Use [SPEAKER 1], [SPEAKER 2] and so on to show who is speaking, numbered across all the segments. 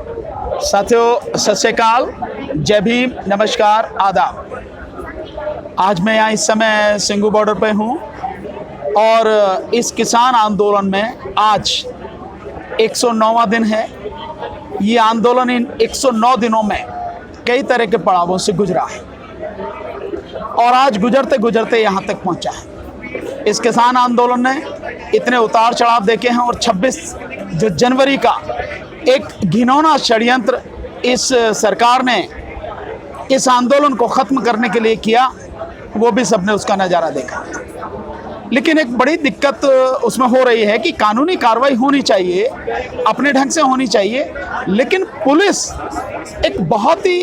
[SPEAKER 1] साथियों, सत श्री अकाल, जय भीम, नमस्कार, आदाब। आज मैं यहाँ इस समय सिंघू बॉर्डर पे हूँ और इस किसान आंदोलन में आज 109वां दिन है। ये आंदोलन इन 109 दिनों में कई तरह के पड़ावों से गुजरा है और आज गुजरते गुजरते यहाँ तक पहुँचा है। इस किसान आंदोलन ने इतने उतार चढ़ाव देखे हैं और 26 जनवरी का एक घिनौना षड्यंत्र इस सरकार ने इस आंदोलन को ख़त्म करने के लिए किया, वो भी सबने उसका नज़ारा देखा। लेकिन एक बड़ी दिक्कत उसमें हो रही है कि कानूनी कार्रवाई होनी चाहिए, अपने ढंग से होनी चाहिए, लेकिन पुलिस एक बहुत ही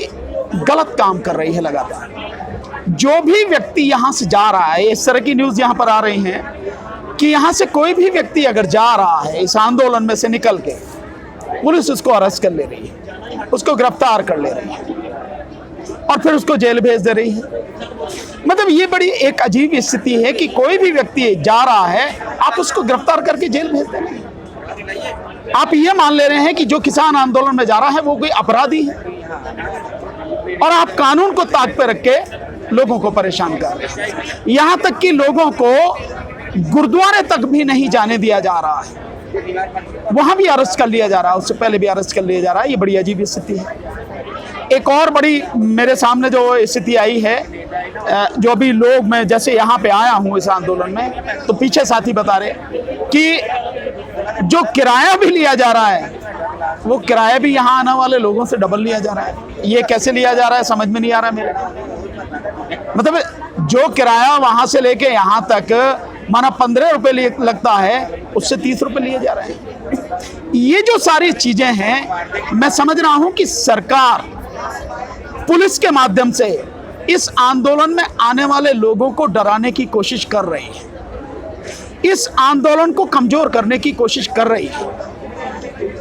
[SPEAKER 1] गलत काम कर रही है लगातार। जो भी व्यक्ति यहाँ से जा रहा है, इस तरह की न्यूज़ यहाँ पर आ रही हैं कि यहाँ से कोई भी व्यक्ति अगर जा रहा है इस आंदोलन में से निकल के, पुलिस उसको अरेस्ट कर ले रही है, उसको गिरफ्तार कर ले रही है और फिर उसको जेल भेज दे रही है। मतलब ये बड़ी एक अजीब स्थिति है कि कोई भी व्यक्ति जा रहा है, आप उसको गिरफ्तार करके जेल भेज दे रहे हैं। आप ये मान ले रहे हैं कि जो किसान आंदोलन में जा रहा है वो कोई अपराधी है और आप कानून को ताक पे रख के लोगों को परेशान कर रहे हैं। यहाँ तक कि लोगों को गुरुद्वारे तक भी नहीं जाने दिया जा रहा है, वहां भी अरेस्ट कर लिया जा रहा है, उससे पहले भी अरेस्ट कर लिया जा रहा है। ये बड़ी अजीब स्थिति है। एक और बड़ी मेरे सामने जो स्थिति आई है, जो अभी लोग, मैं जैसे यहाँ पे आया हूँ इस आंदोलन में, तो पीछे साथी बता रहे कि जो किराया भी लिया जा रहा है वो किराया भी यहाँ आने वाले लोगों से डबल लिया जा रहा है। ये कैसे लिया जा रहा है समझ में नहीं आ रहा मेरे। मतलब जो किराया वहां से लेके यहाँ तक माना 15 रुपए लगता है, उससे 30 रुपए लिए जा रहे हैं। ये जो सारी चीजें हैं, मैं समझ रहा हूं कि सरकार पुलिस के माध्यम से इस आंदोलन में आने वाले लोगों को डराने की कोशिश कर रही है, इस आंदोलन को कमजोर करने की कोशिश कर रही है।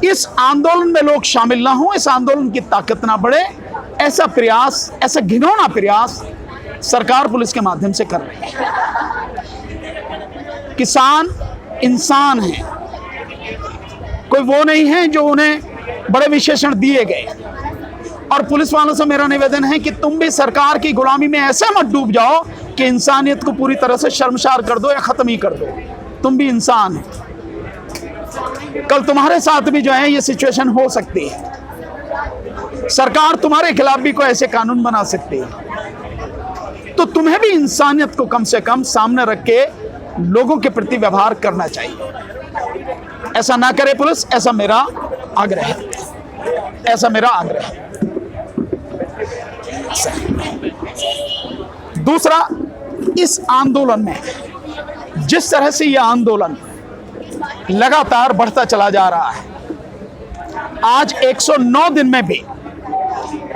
[SPEAKER 1] इस आंदोलन में लोग शामिल ना हो, इस आंदोलन की ताकत ना बढ़े, ऐसा प्रयास, ऐसा घिनौना प्रयास सरकार पुलिस के माध्यम से कर रही है। किसान इंसान हैं, कोई वो नहीं है जो उन्हें बड़े विशेषण दिए गए। और पुलिस वालों से मेरा निवेदन है कि तुम भी सरकार की गुलामी में ऐसे मत डूब जाओ कि इंसानियत को पूरी तरह से शर्मसार कर दो या खत्म ही कर दो। तुम भी इंसान हो, कल तुम्हारे साथ भी जो है ये सिचुएशन हो सकती है। सरकार तुम्हारे खिलाफ भी कोई ऐसे कानून बना सकती है, तो तुम्हें भी इंसानियत को कम से कम सामने रख के लोगों के प्रति व्यवहार करना चाहिए। ऐसा ना करे पुलिस, ऐसा मेरा आग्रह है, ऐसा मेरा आग्रह है। दूसरा, इस आंदोलन में जिस तरह से यह आंदोलन लगातार बढ़ता चला जा रहा है, आज 109 दिन में भी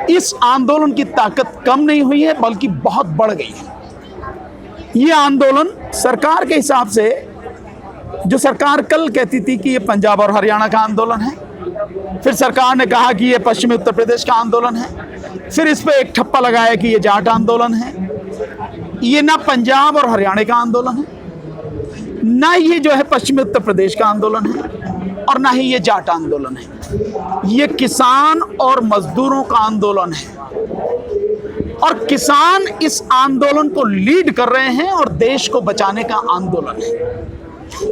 [SPEAKER 1] इस आंदोलन की ताकत कम नहीं हुई है, बल्कि बहुत बढ़ गई है। ये आंदोलन सरकार के हिसाब से, जो सरकार कल कहती थी कि ये पंजाब और हरियाणा का आंदोलन है, फिर सरकार ने कहा कि ये पश्चिमी उत्तर प्रदेश का आंदोलन है, फिर इस पे एक ठप्पा लगाया कि ये जाट आंदोलन है। ये ना पंजाब और हरियाणा का आंदोलन है, ना ये जो है पश्चिमी उत्तर प्रदेश का आंदोलन है, और ना ही ये जाट आंदोलन है। ये किसान और मजदूरों का आंदोलन है और किसान इस आंदोलन को लीड कर रहे हैं और देश को बचाने का आंदोलन है।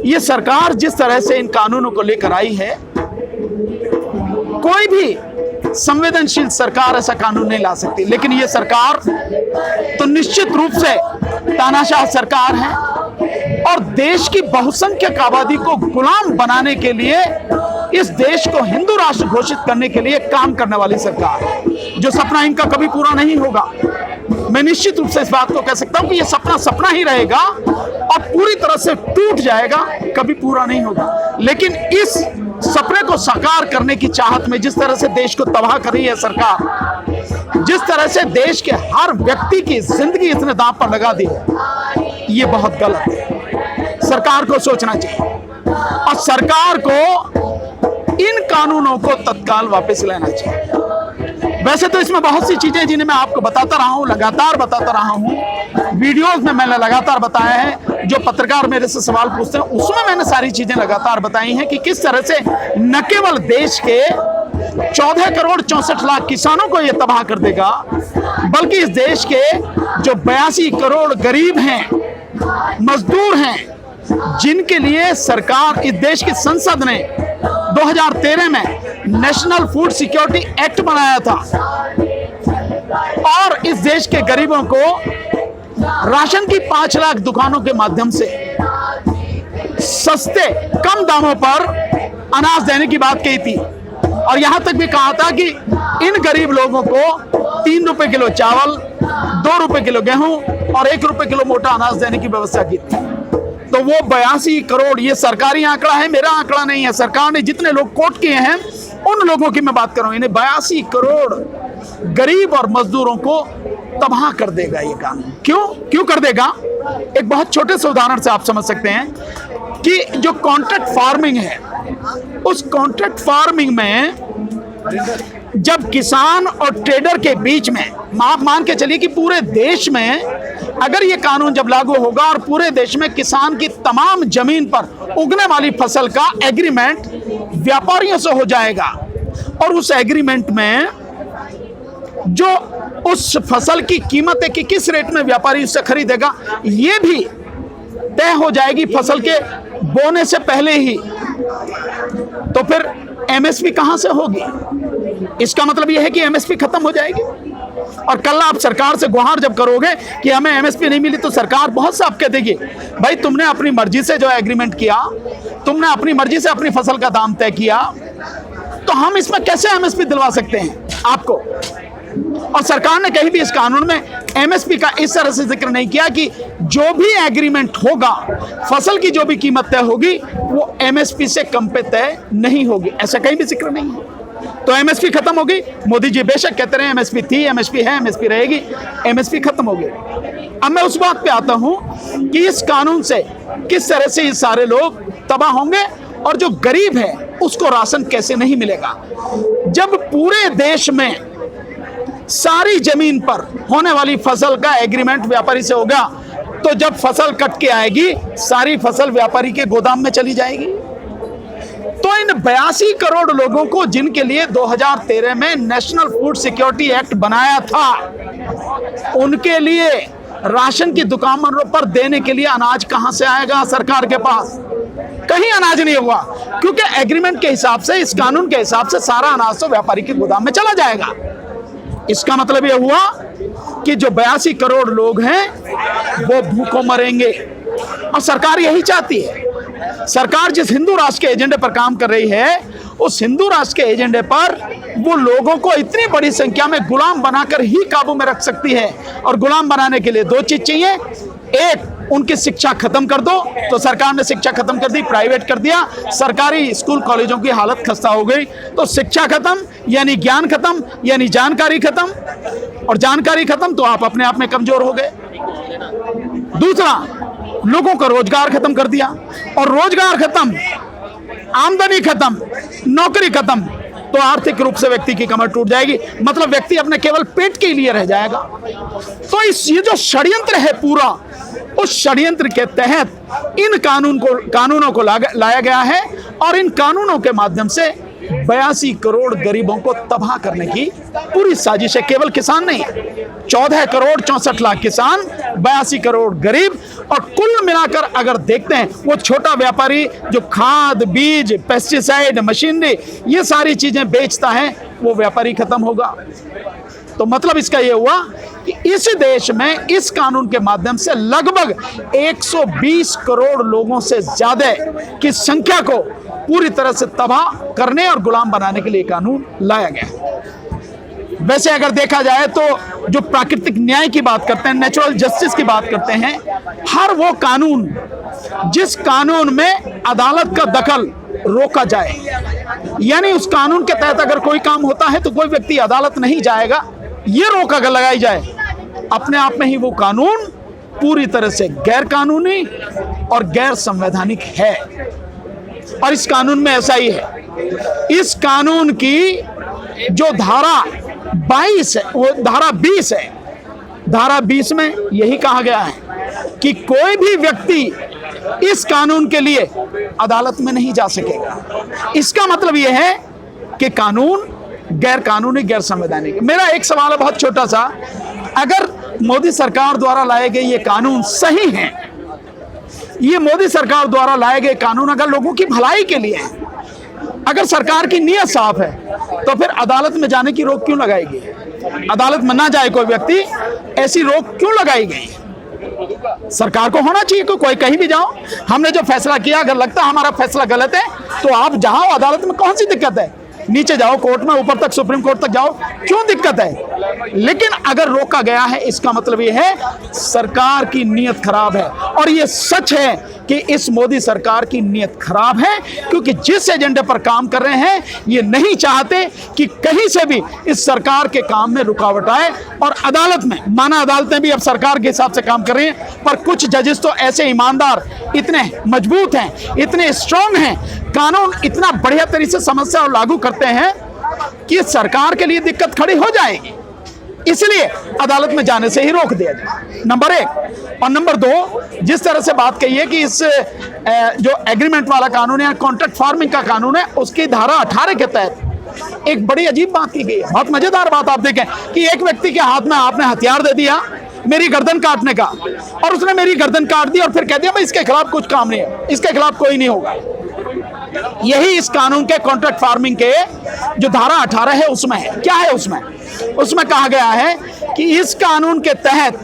[SPEAKER 1] ये सरकार जिस तरह से इन कानूनों को लेकर आई है, कोई भी संवेदनशील सरकार ऐसा कानून नहीं ला सकती, लेकिन ये सरकार तो निश्चित रूप से तानाशाह सरकार है और देश की बहुसंख्यक आबादी को गुलाम बनाने के लिए, इस देश को हिंदू राष्ट्र घोषित करने के लिए काम करने वाली सरकार है। जो सपना इनका कभी पूरा नहीं होगा, मैं निश्चित रूप से इस बात को कह सकता हूं कि यह सपना सपना ही रहेगा और पूरी तरह से टूट जाएगा, कभी पूरा नहीं होगा। लेकिन इस सपने को साकार करने की चाहत में जिस तरह से देश को तबाह कर रही है सरकार, जिस तरह से देश के हर व्यक्ति की जिंदगी इसने दांव पर लगा दी है, ये बहुत गलत है। सरकार को सोचना चाहिए और सरकार को इन कानूनों को तत्काल वापस लेना चाहिए। वैसे तो इसमें बहुत सी चीजें जिन्हें मैं आपको बताता रहा हूं, लगातार बताता रहा हूं, वीडियोस में मैंने लगातार बताया है। जो पत्रकार मेरे से सवाल पूछते हैं उसमें मैंने सारी चीजें लगातार बताई हैं कि किस तरह से न केवल देश के 14 करोड़ 64 लाख किसानों को यह तबाह कर देगा, बल्कि इस देश के जो 82 करोड़ गरीब हैं, मजदूर हैं, जिनके लिए सरकार, इस देश की संसद ने 2013 में नेशनल फूड सिक्योरिटी एक्ट बनाया था और इस देश के गरीबों को राशन की 5 लाख दुकानों के माध्यम से सस्ते कम दामों पर अनाज देने की बात कही थी और यहां तक भी कहा था कि इन गरीब लोगों को 3 रुपए किलो चावल, 2 रुपए किलो गेहूं और 1 रुपए किलो मोटा अनाज देने की व्यवस्था की थी। तो वो 82 करोड़, ये सरकारी आंकड़ा है, मेरा आंकड़ा नहीं है, सरकार ने जितने लोग कोट किए हैं उन लोगों की मैं बात कर रहा हूं। इन्हें 82 करोड़ गरीब और मजदूरों को तबाह कर देगा ये कानून। क्यों कर देगा? एक बहुत छोटे से उदाहरण से आप समझ सकते हैं कि जो कॉन्ट्रैक्ट फार्मिंग है, उस कॉन्ट्रैक्ट फार्मिंग में जब किसान और ट्रेडर के बीच में, आप मान के चलिए कि पूरे देश में अगर ये कानून जब लागू होगा और पूरे देश में किसान की तमाम जमीन पर उगने वाली फसल का एग्रीमेंट व्यापारियों से हो जाएगा और उस एग्रीमेंट में जो उस फसल की कीमत है कि किस रेट में व्यापारी उससे खरीदेगा, ये भी तय हो जाएगी फसल के बोने से पहले ही। तो फिर एमएसपी कहां से होगी? इसका मतलब यह है कि एमएसपी खत्म हो जाएगी और कल आप सरकार से गुहार जब करोगे कि हमें एमएसपी नहीं मिली तो सरकार बहुत साफ कह देगी, भाई तुमने अपनी मर्जी से जो एग्रीमेंट किया, तुमने अपनी मर्जी से अपनी फसल का दाम तय किया, तो हम इसमें कैसे एमएसपी दिलवा सकते हैं आपको? और सरकार ने कहीं भी इस कानून में एमएसपी का इस तरह से जिक्र नहीं किया कि जो भी एग्रीमेंट होगा, फसल की जो भी कीमत तय होगी वो एमएसपी से कम पे तय नहीं होगी, ऐसा कहीं भी जिक्र नहीं है। तो एमएसपी खत्म होगी। मोदी जी बेशक कहते रहे एमएसपी थी, एमएसपी है, एमएसपी रहेगी, एमएसपी खत्म होगी। अब मैं उस बात पे आता हूं कि इस कानून से किस तरह से ये सारे लोग तबाह होंगे और जो गरीब है उसको राशन कैसे नहीं मिलेगा। जब पूरे देश में सारी जमीन पर होने वाली फसल का एग्रीमेंट व्यापारी से होगा, तो जब फसल कट के आएगी सारी फसल व्यापारी के गोदाम में चली जाएगी। तो इन 82 करोड़ लोगों को, जिनके लिए 2013 में नेशनल फूड सिक्योरिटी एक्ट बनाया था, उनके लिए राशन की दुकानों पर देने के लिए अनाज कहां से आएगा सरकार के पास? कहीं अनाज नहीं हुआ, क्योंकि एग्रीमेंट के हिसाब से, इस कानून के हिसाब से सारा अनाज तो व्यापारी के गोदाम में चला जाएगा। इसका मतलब यह हुआ कि जो 82 करोड़ लोग हैं वो भूखों मरेंगे और सरकार यही चाहती है। सरकार जिस हिंदू राष्ट्र के एजेंडे पर काम कर रही है, उस हिंदू राष्ट्र के एजेंडे पर वो लोगों को इतनी बड़ी संख्या में गुलाम बनाकर ही काबू में रख सकती है। और गुलाम बनाने के लिए 2 चीज चाहिए, एक उनकी शिक्षा खत्म कर दो, तो सरकार ने शिक्षा खत्म कर दी, प्राइवेट कर दिया, सरकारी स्कूल कॉलेजों की हालत खस्ता हो गई। तो शिक्षा खत्म यानी ज्ञान खत्म, यानी जानकारी खत्म, और जानकारी खत्म तो आप अपने आप में कमजोर हो गए। दूसरा, लोगों का रोजगार खत्म कर दिया, और रोजगार खत्म, आमदनी खत्म, नौकरी खत्म, तो आर्थिक रूप से व्यक्ति की कमर टूट जाएगी, मतलब व्यक्ति अपने केवल पेट के लिए रह जाएगा। तो ये जो षड्यंत्र है पूरा, उस षड्यंत्र के तहत इन कानूनों को लाया गया है और इन कानूनों के माध्यम से 82 करोड़ गरीबों को तबाह करने की पूरी साजिश है। केवल किसान नहीं, 14 करोड़ 64 लाख किसान, 82 करोड़ गरीब, और कुल मिलाकर अगर देखते हैं वो छोटा व्यापारी जो खाद, बीज, पेस्टिसाइड, मशीनरी, ये सारी चीजें बेचता है, वो व्यापारी खत्म होगा। तो मतलब इसका यह हुआ कि इस देश में इस कानून के माध्यम से लगभग 120 करोड़ लोगों से ज्यादा की संख्या को पूरी तरह से तबाह करने और गुलाम बनाने के लिए कानून लाया गया। वैसे अगर देखा जाए तो जो प्राकृतिक न्याय की बात करते हैं, नेचुरल जस्टिस की बात करते हैं, हर वो कानून जिस कानून में अदालत का दखल रोका जाए, यानी उस कानून के तहत अगर कोई काम होता है तो कोई व्यक्ति अदालत नहीं जाएगा, ये रोक अगर लगाई जाए, अपने आप में ही वो कानून पूरी तरह से गैर कानूनी और गैर संवैधानिक है। और इस कानून में ऐसा ही है। इस कानून की जो धारा 22 है, वो धारा 20 है। धारा 20 में यही कहा गया है कि कोई भी व्यक्ति इस कानून के लिए अदालत में नहीं जा सकेगा। इसका मतलब यह है कि कानून गैर कानूनी, गैर संवैधानिक। मेरा एक सवाल है बहुत छोटा सा, अगर मोदी सरकार द्वारा लाए गए ये कानून सही हैं, ये मोदी सरकार द्वारा लाए गए कानून अगर लोगों की भलाई के लिए हैं, अगर सरकार की नीयत साफ है, तो फिर अदालत में जाने की रोक क्यों लगाई गई? अदालत में ना जाए कोई व्यक्ति, ऐसी रोक क्यों लगाई गई? सरकार को होना चाहिए कि कोई कहीं भी जाओ, हमने जो फैसला किया, अगर लगता है हमारा फैसला गलत है तो आप जाओ, अदालत में कौन सी दिक्कत है? नीचे जाओ कोर्ट में, ऊपर तक सुप्रीम कोर्ट तक जाओ, क्यों दिक्कत है? लेकिन अगर रोका गया है, इसका मतलब ये है सरकार की नीयत खराब है। और ये सच है कि इस मोदी सरकार की नीयत खराब है, क्योंकि जिस एजेंडे पर काम कर रहे हैं, ये नहीं चाहते कि कहीं से भी इस सरकार के काम में रुकावट आए। और अदालत में, माना अदालतें भी अब सरकार के हिसाब से काम कर रही हैं, पर कुछ जजेस तो ऐसे ईमानदार, इतने मजबूत हैं, इतने स्ट्रांग हैं, कानून इतना बढ़िया तरीके से समझते और लागू करते हैं कि सरकार के लिए दिक्कत खड़ी हो जाएगी, इसलिए अदालत में जाने से ही रोक दिया जाए, नंबर एक। और नंबर दो, जिस तरह से बात कही है कि इस जो एग्रीमेंट वाला कानून है, कॉन्ट्रैक्ट फार्मिंग का कानून है, उसकी धारा 18 के तहत एक बड़ी अजीब बात की गई है। बहुत मजेदार बात आप देखें कि एक व्यक्ति के हाथ में आपने हथियार दे दिया मेरी गर्दन काटने का, और उसने मेरी गर्दन काट दी और फिर कह दिया भाई इसके खिलाफ कुछ काम नहीं है, इसके खिलाफ कोई नहीं होगा। यही इस कानून के कॉन्ट्रैक्ट फार्मिंग के जो धारा 18 है उसमें है। क्या है उसमें? उसमें कहा गया है कि इस कानून के तहत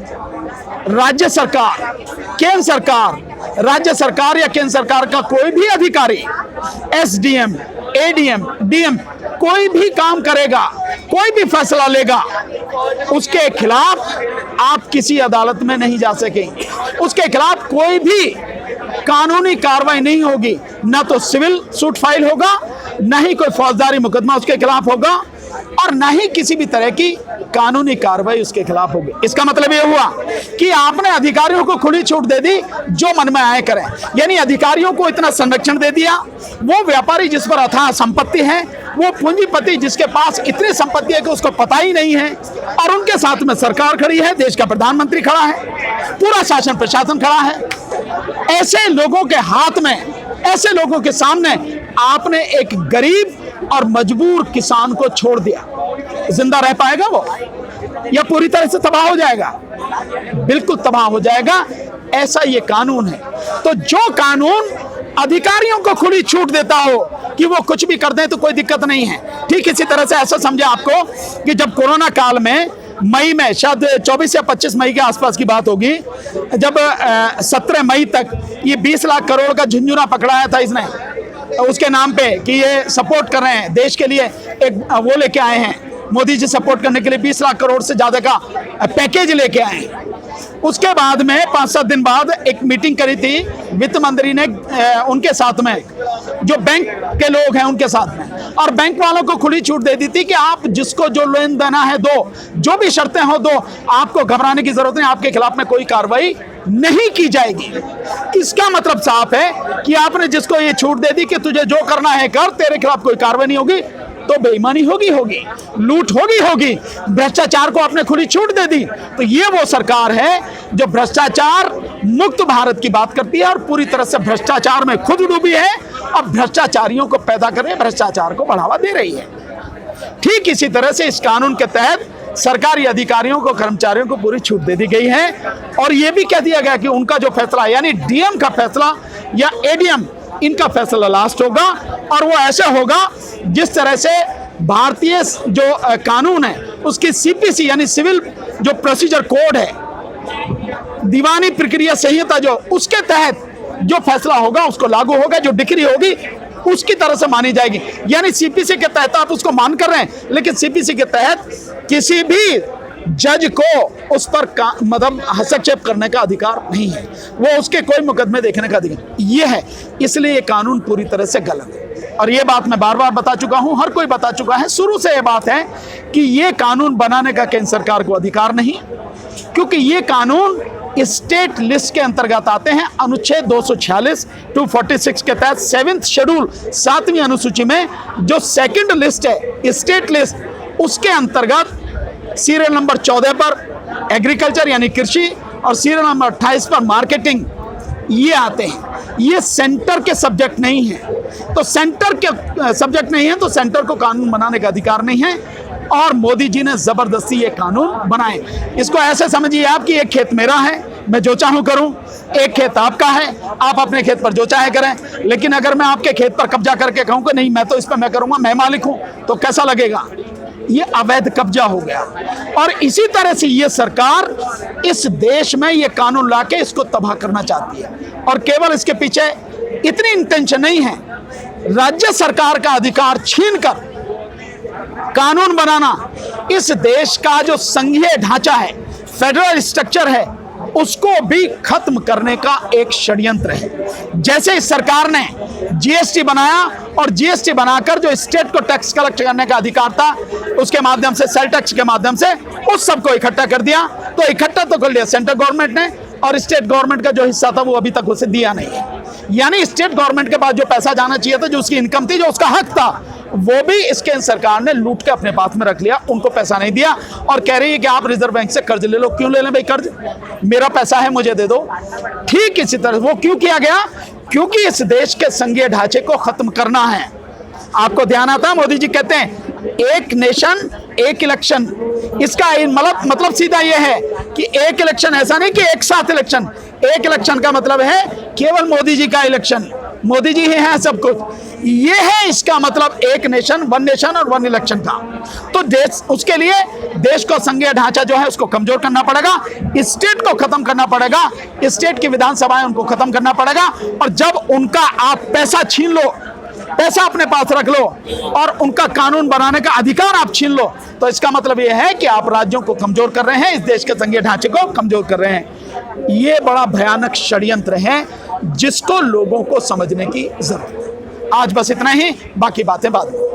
[SPEAKER 1] राज्य सरकार, केंद्र सरकार, राज्य सरकार या केंद्र सरकार का कोई भी अधिकारी, एसडीएम, एडीएम, डीएम, कोई भी काम करेगा, कोई भी फैसला लेगा, उसके खिलाफ आप किसी अदालत में नहीं जा सकेंगे, उसके खिलाफ कोई भी कानूनी कार्रवाई नहीं होगी, ना तो सिविल सूट फाइल होगा, ना ही कोई फौजदारी मुकदमा उसके खिलाफ होगा, और ना ही किसी भी तरह की कानूनी कार्रवाई उसके खिलाफ होगी। इसका मतलब यह हुआ कि आपने अधिकारियों को खुली छूट दे दी, जो मन में आए करें, यानी अधिकारियों को इतना संरक्षण दे दिया। वो व्यापारी जिस पर अथाह संपत्ति है, वो पूंजीपति जिसके पास इतनी संपत्ति है कि उसको पता ही नहीं है, और उनके साथ में सरकार खड़ी है, देश का प्रधानमंत्री खड़ा है, पूरा शासन प्रशासन खड़ा है। ऐसे लोगों के हाथ में, ऐसे लोगों के सामने आपने एक गरीब और मजबूर किसान को छोड़ दिया। जिंदा रह पाएगा वो, या पूरी तरह से तबाह हो जाएगा? बिल्कुल तबाह हो जाएगा। ऐसा ये कानून है। तो जो कानून अधिकारियों को खुली छूट देता हो कि वो कुछ भी कर दें तो कोई दिक्कत नहीं है, ठीक इसी तरह से ऐसा समझे आपको कि जब कोरोना काल में मई में, शायद 24 या 25 मई के आसपास की बात होगी, जब 17 मई तक ये 20 लाख करोड़ का झुंझुना पकड़ाया था इसने, उसके नाम पे कि ये सपोर्ट कर रहे हैं देश के लिए, एक वो लेके आए हैं मोदी जी सपोर्ट करने के लिए 20 लाख करोड़ से ज्यादा का पैकेज लेके आए हैं। उसके बाद में 5-7 दिन बाद एक मीटिंग करी थी वित्त मंत्री ने उनके साथ में, जो बैंक के लोग हैं उनके साथ में, और बैंक वालों को खुली छूट दे दी थी कि आप जिसको जो लेन देना है दो, जो भी शर्तें हो दो, आपको घबराने की जरूरत नहीं, आपके खिलाफ में कोई कार्रवाई नहीं की जाएगी। इसका मतलब साफ है कि आपने जिसको ये छूट दे दी कि तुझे जो करना है कर, तेरे खिलाफ कोई कार्रवाई नहीं होगी, तो बेईमानी होगी, लूट होगी, भ्रष्टाचार को आपने खुली छूट दे दी। तो ये वो सरकार है जो भ्रष्टाचार मुक्त भारत की बात करती है और पूरी तरह से भ्रष्टाचार में खुद डूबी है और भ्रष्टाचारियों को पैदा कर रही है, भ्रष्टाचार को बढ़ावा दे रही है। ठीक इसी तरह से इस कानून के तहत सरकारी अधिकारियों को, कर्मचारियों को पूरी छूट दे दी गई है, और यह भी कह दिया गया कि उनका जो फैसला, यानी डीएम का फैसला या एडीएम, इनका फैसला लास्ट होगा, और वो ऐसे होगा जिस तरह से भारतीय जो कानून है उसकी सीपीसी यानी सिविल जो प्रोसीजर कोड है, दीवानी प्रक्रिया संहिता, जो उसके तहत जो फैसला होगा उसको लागू होगा, जो डिक्री होगी उसकी तरह से मानी जाएगी। यानी सीपीसी के तहत आप उसको मान कर रहे हैं, लेकिन सीपीसी के तहत किसी भी जज को उस पर मतलब हस्तक्षेप करने का अधिकार नहीं है, वो उसके कोई मुकदमे देखने का अधिकार ये है। इसलिए ये कानून पूरी तरह से गलत है, और ये बात मैं बार बार बता चुका हूं, हर कोई बता चुका है। शुरू से ये बात है कि ये कानून बनाने का केंद्र सरकार को अधिकार नहीं, क्योंकि ये कानून स्टेट लिस्ट के अंतर्गत आते हैं। अनुच्छेद 246 246 के तहत 7th शेड्यूल 7वीं अनुसूची में जो सेकंड लिस्ट है स्टेट लिस्ट, उसके अंतर्गत सीरियल नंबर 14 पर एग्रीकल्चर यानी कृषि और सीरियल नंबर 28 पर मार्केटिंग ये आते हैं। ये सेंटर के सब्जेक्ट नहीं है, तो सेंटर के सब्जेक्ट नहीं है तो सेंटर को कानून बनाने का अधिकार नहीं है, और मोदी जी ने जबरदस्ती ये कानून बनाए। इसको ऐसे समझिए आप कि एक खेत मेरा है, मैं जो चाहूं करूं, एक खेत आपका है, आप अपने खेत पर जो चाहे करें। लेकिन अगर मैं आपके खेत पर कब्जा करके कहूं कि नहीं मैं तो इस पर मैं करूंगा, मैं मालिक हूं, तो कैसा लगेगा? ये अवैध कब्जा हो गया। और इसी तरह से ये सरकार इस देश में ये कानून लाके इसको तबाह करना चाहती है, और केवल इसके पीछे इतनी इंटेंशन नहीं है, राज्य सरकार का अधिकार छीनकर कानून बनाना, इस देश का जो संघीय ढांचा है, फेडरल स्ट्रक्चर है, उसको भी खत्म करने का एक षड्यंत्र है। जैसे इस सरकार ने जीएसटी बनाया और जीएसटी बनाकर जो स्टेट को टैक्स कलेक्ट करने का अधिकार था, उसके माध्यम से सेल टैक्स के माध्यम से उस सबको इकट्ठा कर दिया। तो इकट्ठा तो कर लिया सेंट्रल गवर्नमेंट ने, और स्टेट गवर्नमेंट का जो हिस्सा था वो अभी तक उसे दिया नहीं है। यानी स्टेट गवर्नमेंट के पास जो पैसा जाना चाहिए था, जो उसकी इनकम थी, जो उसका हक था, वो भी इसके सरकार ने लूट के अपने पास में रख लिया, उनको पैसा नहीं दिया, और कह रही है कि आप रिजर्व बैंक से कर्ज ले लो। क्यों ले लें भाई कर्ज? मेरा पैसा है, मुझे दे दो। ठीक इसी तरह वो क्यों किया गया? क्योंकि इस देश के संघीय ढांचे को खत्म करना है। आपको ध्यान आता है, मोदी जी कहते हैं एक नेशन एक इलेक्शन। इसका मतलब सीधा यह है कि एक इलेक्शन, ऐसा नहीं कि एक साथ इलेक्शन। एक इलेक्शन का मतलब है केवल मोदी जी का इलेक्शन, मोदी जी ही हैं सब कुछ। ये है इसका मतलब, एक नेशन और वन इलेक्शन का। तो देश, उसके लिए देश को संघीय ढांचा जो है उसको कमजोर करना पड़ेगा, स्टेट को खत्म करना पड़ेगा, स्टेट की विधानसभाएं उनको खत्म करना पड़ेगा। और जब उनका आप पैसा छीन लो, पैसा अपने पास रख लो, और उनका कानून बनाने का अधिकार आप छीन लो, तो इसका मतलब यह है कि आप राज्यों को कमजोर कर रहे हैं, इस देश के संघीय ढांचे को कमजोर कर रहे हैं। ये बड़ा भयानक षड्यंत्र है जिसको लोगों को समझने की जरूरत है। आज बस इतना ही, बाकी बातें बाद में।